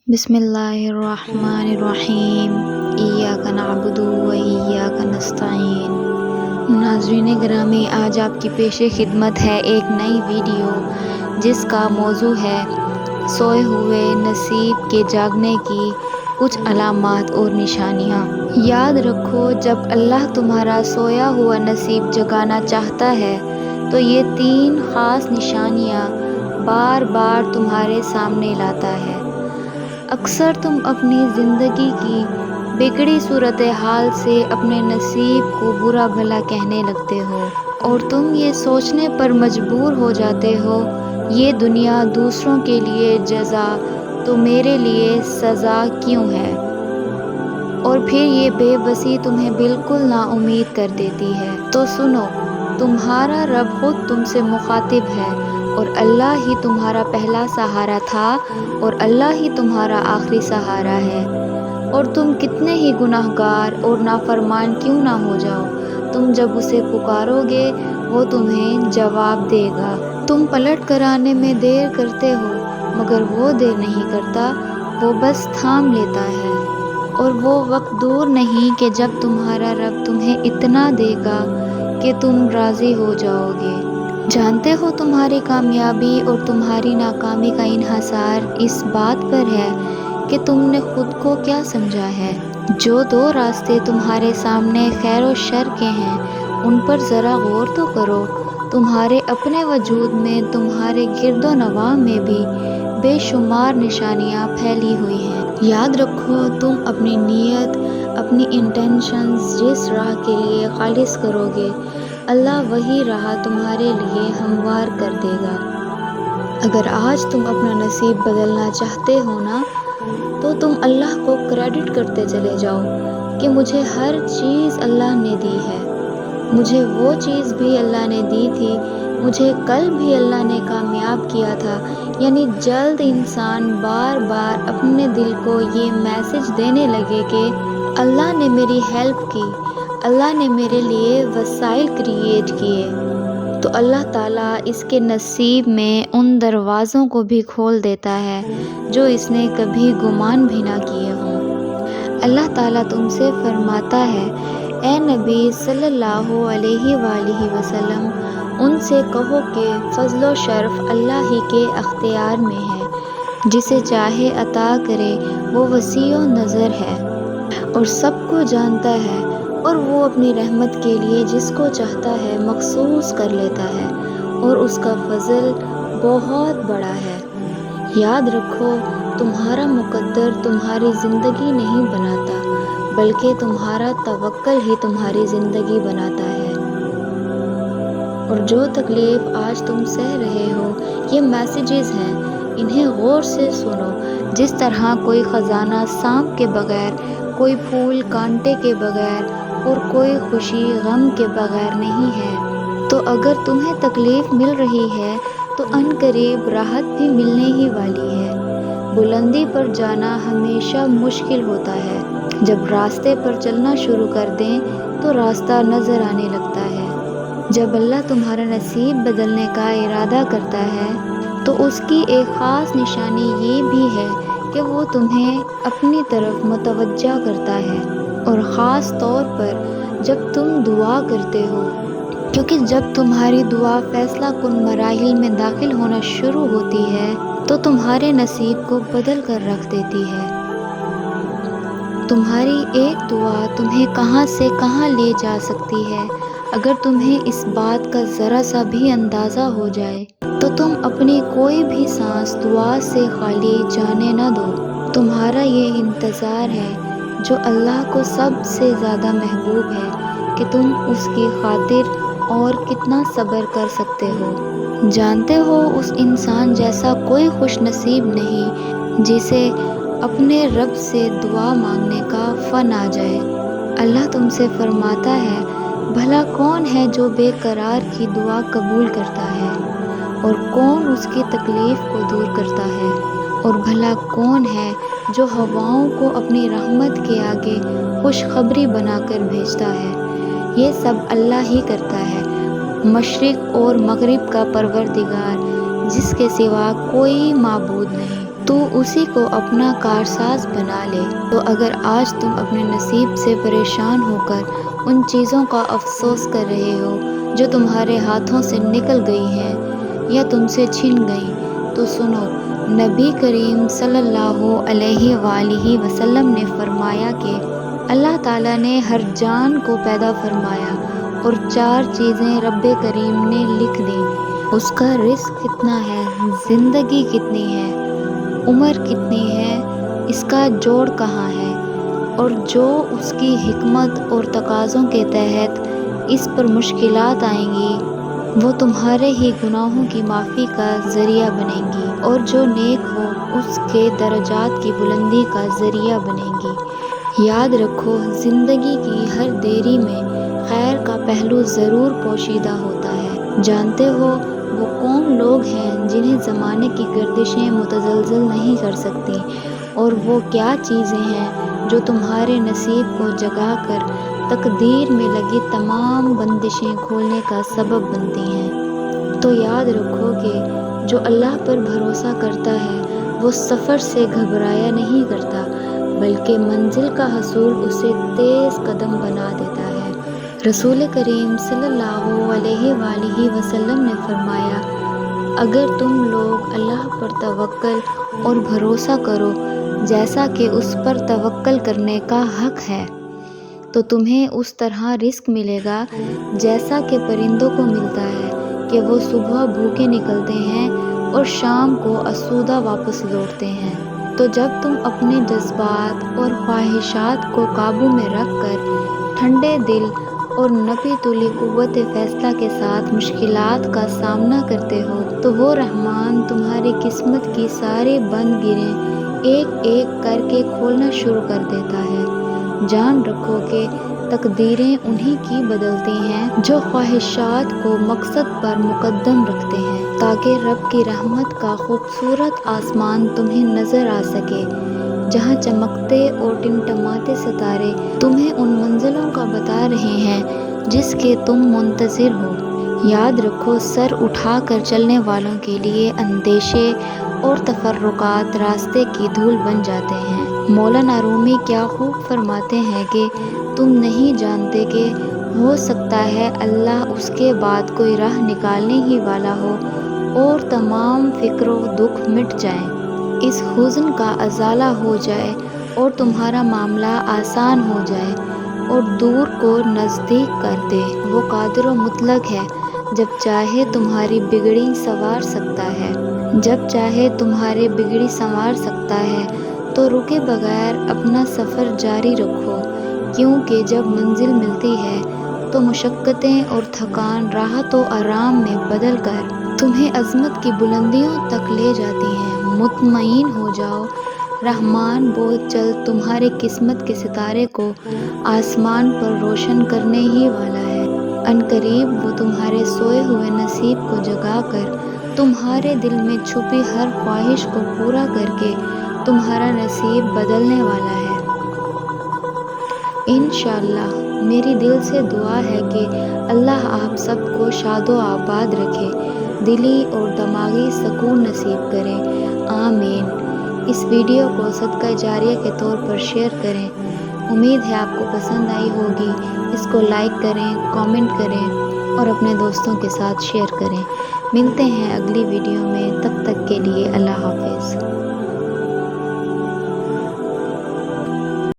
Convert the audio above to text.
بسم اللہ الرحمن الرحیم، ایاک نعبد و ایاک نستعین۔ ناظرین گرامی، آج آپ کی پیش خدمت ہے ایک نئی ویڈیو جس کا موضوع ہے سوئے ہوئے نصیب کے جاگنے کی کچھ علامات اور نشانیاں۔ یاد رکھو، جب اللہ تمہارا سویا ہوا نصیب جگانا چاہتا ہے تو یہ 3 خاص نشانیاں بار بار تمہارے سامنے لاتا ہے۔ اکثر تم اپنی زندگی کی بگڑی صورتحال سے اپنے نصیب کو برا بھلا کہنے لگتے ہو، اور تم یہ سوچنے پر مجبور ہو جاتے ہو، یہ دنیا دوسروں کے لیے جزا تو میرے لیے سزا کیوں ہے؟ اور پھر یہ بے بسی تمہیں بالکل نا امید کر دیتی ہے۔ تو سنو، تمہارا رب خود تم سے مخاطب ہے، اور اللہ ہی تمہارا پہلا سہارا تھا اور اللہ ہی تمہارا آخری سہارا ہے۔ اور تم کتنے ہی گناہ گار اور نافرمان کیوں نہ ہو جاؤ، تم جب اسے پکارو گے وہ تمہیں جواب دے گا۔ تم پلٹ کر آنے میں دیر کرتے ہو، مگر وہ دیر نہیں کرتا، وہ بس تھام لیتا ہے۔ اور وہ وقت دور نہیں کہ جب تمہارا رب تمہیں اتنا دے گا کہ تم راضی ہو جاؤ گے۔ جانتے ہو، تمہاری کامیابی اور تمہاری ناکامی کا انحصار اس بات پر ہے کہ تم نے خود کو کیا سمجھا ہے۔ جو 2 راستے تمہارے سامنے خیر و شر کے ہیں، ان پر ذرا غور تو کرو۔ تمہارے اپنے وجود میں، تمہارے گرد و نواح میں بھی بے شمار نشانیاں پھیلی ہوئی ہیں۔ یاد رکھو، تم اپنی نیت، اپنی انٹینشنز جس راہ کے لیے خالص کرو گے، اللہ وہی راہ تمہارے لیے ہموار کر دے گا۔ اگر آج تم اپنا نصیب بدلنا چاہتے ہو نا، تو تم اللہ کو کریڈٹ کرتے چلے جاؤ کہ مجھے ہر چیز اللہ نے دی ہے، مجھے وہ چیز بھی اللہ نے دی تھی، مجھے کل بھی اللہ نے کامیاب کیا تھا۔ یعنی جلد انسان بار بار اپنے دل کو یہ میسج دینے لگے کہ اللہ نے میری ہیلپ کی، اللہ نے میرے لیے وسائل کریٹ کیے، تو اللہ تعالیٰ اس کے نصیب میں ان دروازوں کو بھی کھول دیتا ہے جو اس نے کبھی گمان بھی نہ کیے ہوں۔ اللہ تعالیٰ تم سے فرماتا ہے، اے نبی صلی اللہ علیہ وآلہ وسلم، ان سے کہو کہ فضل و شرف اللہ ہی کے اختیار میں ہے، جسے چاہے عطا کرے، وہ وسیع و نظر ہے اور سب کو جانتا ہے، اور وہ اپنی رحمت کے لیے جس کو چاہتا ہے مخصوص کر لیتا ہے، اور اس کا فضل بہت بڑا ہے۔ یاد رکھو، تمہارا مقدر تمہاری زندگی نہیں بناتا، بلکہ تمہارا توکل ہی تمہاری زندگی بناتا ہے۔ اور جو تکلیف آج تم سہ رہے ہو، یہ میسیجز ہیں، انہیں غور سے سنو۔ جس طرح کوئی خزانہ سانپ کے بغیر، کوئی پھول کانٹے کے بغیر، اور کوئی خوشی غم کے بغیر نہیں ہے، تو اگر تمہیں تکلیف مل رہی ہے تو عنقریب راحت بھی ملنے ہی والی ہے۔ بلندی پر جانا ہمیشہ مشکل ہوتا ہے، جب راستے پر چلنا شروع کر دیں تو راستہ نظر آنے لگتا ہے۔ جب اللہ تمہارا نصیب بدلنے کا ارادہ کرتا ہے تو اس کی ایک خاص نشانی یہ بھی ہے کہ وہ تمہیں اپنی طرف متوجہ کرتا ہے، اور خاص طور پر جب تم دعا کرتے ہو، کیونکہ جب تمہاری دعا فیصلہ کن مراحل میں داخل ہونا شروع ہوتی ہے تو تمہارے نصیب کو بدل کر رکھ دیتی ہے۔ تمہاری ایک دعا تمہیں کہاں سے کہاں لے جا سکتی ہے، اگر تمہیں اس بات کا ذرا سا بھی اندازہ ہو جائے تو تم اپنی کوئی بھی سانس دعا سے خالی جانے نہ دو۔ تمہارا یہ انتظار ہے جو اللہ کو سب سے زیادہ محبوب ہے کہ تم اس کی خاطر اور کتنا صبر کر سکتے ہو۔ جانتے ہو، اس انسان جیسا کوئی خوش نصیب نہیں جسے اپنے رب سے دعا مانگنے کا فن آ جائے۔ اللہ تم سے فرماتا ہے، بھلا کون ہے جو بے قرار کی دعا قبول کرتا ہے، اور کون اس کی تکلیف کو دور کرتا ہے، اور بھلا کون ہے جو ہواؤں کو اپنی رحمت کے آگے خوشخبری بنا کر بھیجتا ہے۔ یہ سب اللہ ہی کرتا ہے، مشرق اور مغرب کا پروردگار، جس کے سوا کوئی معبود نہیں۔ تو اسی کو اپنا کارساز بنا لے۔ تو اگر آج تم اپنے نصیب سے پریشان ہو کر ان چیزوں کا افسوس کر رہے ہو جو تمہارے ہاتھوں سے نکل گئی ہیں یا تم سے چھن گئیں، تو سنو، نبی کریم صلی اللہ علیہ وآلہ وسلم نے فرمایا کہ اللہ تعالیٰ نے ہر جان کو پیدا فرمایا اور 4 چیزیں رب کریم نے لکھ دیں۔ اس کا رزق کتنا ہے، زندگی کتنی ہے، عمر کتنی ہے، اس کا جوڑ کہاں ہے، اور جو اس کی حکمت اور تقاضوں کے تحت اس پر مشکلات آئیں گی وہ تمہارے ہی گناہوں کی معافی کا ذریعہ بنیں گی، اور جو نیک ہو اس کے درجات کی بلندی کا ذریعہ بنیں گی۔ یاد رکھو، زندگی کی ہر دیری میں خیر کا پہلو ضرور پوشیدہ ہوتا ہے۔ جانتے ہو وہ کون لوگ ہیں جنہیں زمانے کی گردشیں متزلزل نہیں کر سکتی، اور وہ کیا چیزیں ہیں جو تمہارے نصیب کو جگا کر تقدیر میں لگی تمام بندشیں کھولنے کا سبب بنتی ہیں۔ تو یاد رکھو کہ جو اللہ پر بھروسہ کرتا ہے وہ سفر سے گھبرایا نہیں کرتا، بلکہ منزل کا حصول اسے تیز قدم بنا دیتا ہے۔ رسول کریم صلی اللہ علیہ وآلہ وسلم نے فرمایا، اگر تم لوگ اللہ پر توکل اور بھروسہ کرو جیسا کہ اس پر توکل کرنے کا حق ہے، تو تمہیں اس طرح رزق ملے گا جیسا کہ پرندوں کو ملتا ہے کہ وہ صبح بھوکے نکلتے ہیں اور شام کو آسودہ واپس لوٹتے ہیں۔ تو جب تم اپنے جذبات اور خواہشات کو قابو میں رکھ کر ٹھنڈے دل اور نپی تلی قوت فیصلہ کے ساتھ مشکلات کا سامنا کرتے ہو تو وہ رحمان تمہاری قسمت کی ساری بند گیریں ایک ایک کر کے کھولنا شروع کر دیتا ہے۔ جان رکھو کہ تقدیریں انہی کی بدلتی ہیں جو خواہشات کو مقصد پر مقدم رکھتے ہیں، تاکہ رب کی رحمت کا خوبصورت آسمان تمہیں نظر آ سکے، جہاں چمکتے اور ٹمٹماتے ستارے تمہیں ان منزلوں کا بتا رہے ہیں جس کے تم منتظر ہو۔ یاد رکھو، سر اٹھا کر چلنے والوں کے لیے اندیشے اور تفرقات راستے کی دھول بن جاتے ہیں۔ مولانا رومی کیا خوب فرماتے ہیں کہ تم نہیں جانتے کہ ہو سکتا ہے اللہ اس کے بعد کوئی راہ نکالنے ہی والا ہو اور تمام فکر و دکھ مٹ جائیں، اس حزن کا ازالہ ہو جائے اور تمہارا معاملہ آسان ہو جائے اور دور کو نزدیک کر دے۔ وہ قادر و مطلق ہے، جب چاہے تمہاری بگڑی سنوار سکتا ہے۔ جب چاہے تمہارے بگڑی سنوار سکتا ہے تو رکے بغیر اپنا سفر جاری رکھو، کیونکہ جب منزل ملتی ہے تو مشقتیں اور تھکان راحت و آرام میں بدل کر تمہیں عظمت کی بلندیوں تک لے جاتی ہیں۔ مطمئن ہو جاؤ، رحمان بہت جلد تمہاری قسمت کے ستارے کو آسمان پر روشن کرنے ہی والا ہے۔ عنقریب وہ تمہارے سوئے ہوئے نصیب کو جگا کر تمہارے دل میں چھپی ہر خواہش کو پورا کر کے تمہارا نصیب بدلنے والا ہے۔ انشاءاللہ میری دل سے دعا ہے کہ اللہ آپ سب کو شاد و آباد رکھے، دلی اور دماغی سکون نصیب کرے، آمین۔ اس ویڈیو کو صدقہ جاریہ کے طور پر شیئر کریں۔ امید ہے آپ کو پسند آئی ہوگی۔ اس کو لائک کریں، کامنٹ کریں اور اپنے دوستوں کے ساتھ شیئر کریں۔ ملتے ہیں اگلی ویڈیو میں، تب تک کے لیے اللہ حافظ۔